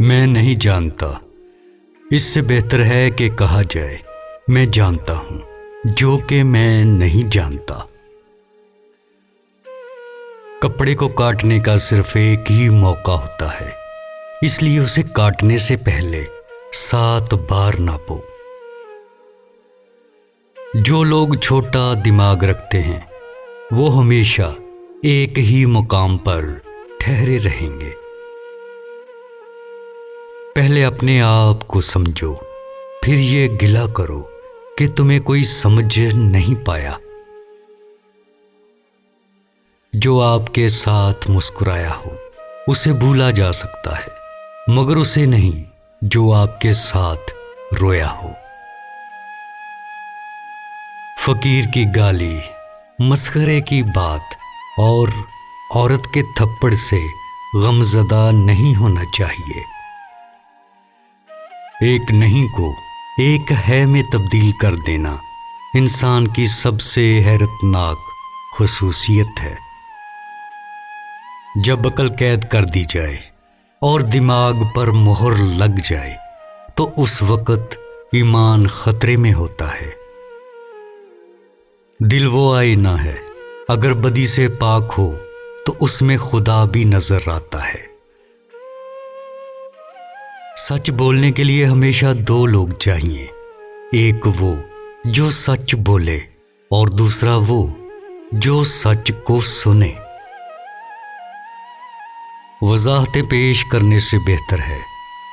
میں نہیں جانتا، اس سے بہتر ہے کہ کہا جائے میں جانتا ہوں جو کہ میں نہیں جانتا۔ کپڑے کو کاٹنے کا صرف ایک ہی موقع ہوتا ہے، اس لیے اسے کاٹنے سے پہلے 7 بار ناپو۔ جو لوگ چھوٹا دماغ رکھتے ہیں وہ ہمیشہ ایک ہی مقام پر ٹھہرے رہیں گے۔ پہلے اپنے آپ کو سمجھو، پھر یہ گلہ کرو کہ تمہیں کوئی سمجھ نہیں پایا۔ جو آپ کے ساتھ مسکرایا ہو اسے بھولا جا سکتا ہے، مگر اسے نہیں جو آپ کے ساتھ رویا ہو۔ فقیر کی گالی، مسخرے کی بات اور عورت کے تھپڑ سے غمزدہ نہیں ہونا چاہیے۔ ایک نہیں کو ایک ہے میں تبدیل کر دینا انسان کی سب سے حیرت ناک خصوصیت ہے۔ جب عقل قید کر دی جائے اور دماغ پر مہر لگ جائے تو اس وقت ایمان خطرے میں ہوتا ہے۔ دل وہ آئینہ ہے، اگر بدی سے پاک ہو تو اس میں خدا بھی نظر آتا ہے۔ سچ بولنے کے لیے ہمیشہ 2 لوگ چاہیے، ایک وہ جو سچ بولے اور دوسرا وہ جو سچ کو سنے۔ وضاحتیں پیش کرنے سے بہتر ہے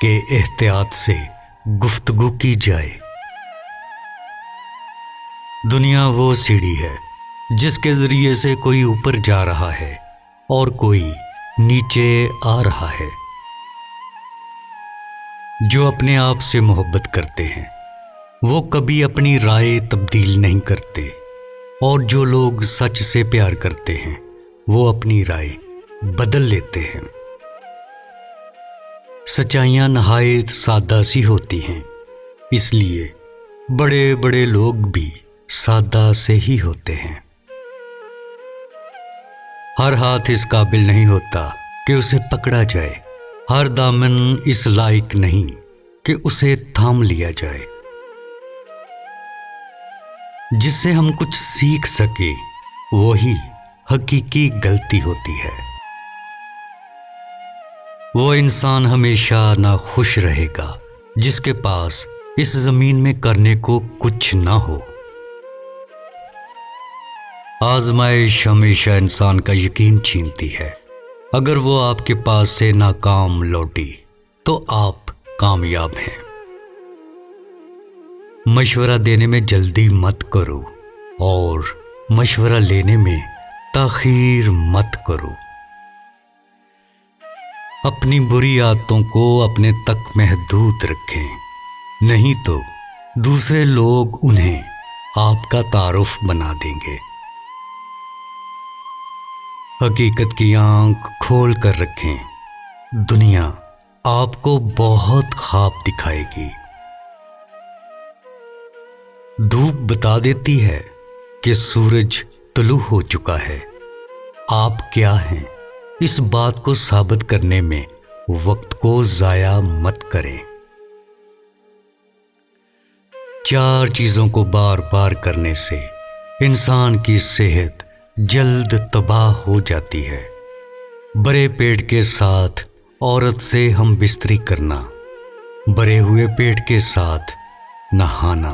کہ احتیاط سے گفتگو کی جائے۔ دنیا وہ سیڑھی ہے جس کے ذریعے سے کوئی اوپر جا رہا ہے اور کوئی نیچے آ رہا ہے۔ جو اپنے آپ سے محبت کرتے ہیں وہ کبھی اپنی رائے تبدیل نہیں کرتے، اور جو لوگ سچ سے پیار کرتے ہیں وہ اپنی رائے بدل لیتے ہیں۔ سچائیاں نہایت سادہ سی ہوتی ہیں، اس لیے بڑے بڑے لوگ بھی سادہ سے ہی ہوتے ہیں۔ ہر ہاتھ اس قابل نہیں ہوتا کہ اسے پکڑا جائے، ہر دامن اس لائق نہیں کہ اسے تھام لیا جائے۔ جس سے ہم کچھ سیکھ سکیں وہی حقیقی غلطی ہوتی ہے۔ وہ انسان ہمیشہ ناخوش رہے گا جس کے پاس اس زمین میں کرنے کو کچھ نہ ہو۔ آزمائش ہمیشہ انسان کا یقین چھینتی ہے، اگر وہ آپ کے پاس سے ناکام لوٹی تو آپ کامیاب ہیں۔ مشورہ دینے میں جلدی مت کرو اور مشورہ لینے میں تاخیر مت کرو۔ اپنی بری عادتوں کو اپنے تک محدود رکھیں، نہیں تو دوسرے لوگ انہیں آپ کا تعارف بنا دیں گے۔ حقیقت کی آنکھ کھول کر رکھیں، دنیا آپ کو بہت خواب دکھائے گی۔ دھوپ بتا دیتی ہے کہ سورج طلوع ہو چکا ہے، آپ کیا ہیں اس بات کو ثابت کرنے میں وقت کو ضائع مت کریں۔ 4 چیزوں کو بار بار کرنے سے انسان کی صحت جلد تباہ ہو جاتی ہے۔ بڑے پیٹ کے ساتھ عورت سے ہم بستری کرنا، بھرے ہوئے پیٹ کے ساتھ نہانا،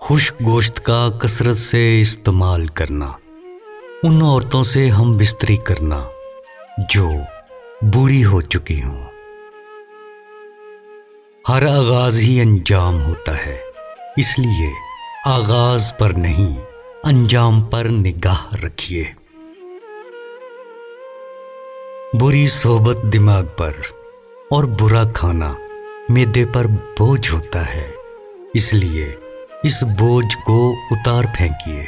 خشک گوشت کا کثرت سے استعمال کرنا، ان عورتوں سے ہم بستری کرنا جو بوڑھی ہو چکی ہوں۔ ہر آغاز ہی انجام ہوتا ہے، اس لیے آغاز پر نہیں انجام پر نگاہ رکھیے۔ بری صحبت دماغ پر اور برا کھانا معدے پر بوجھ ہوتا ہے، اس لیے اس بوجھ کو اتار پھینکیے۔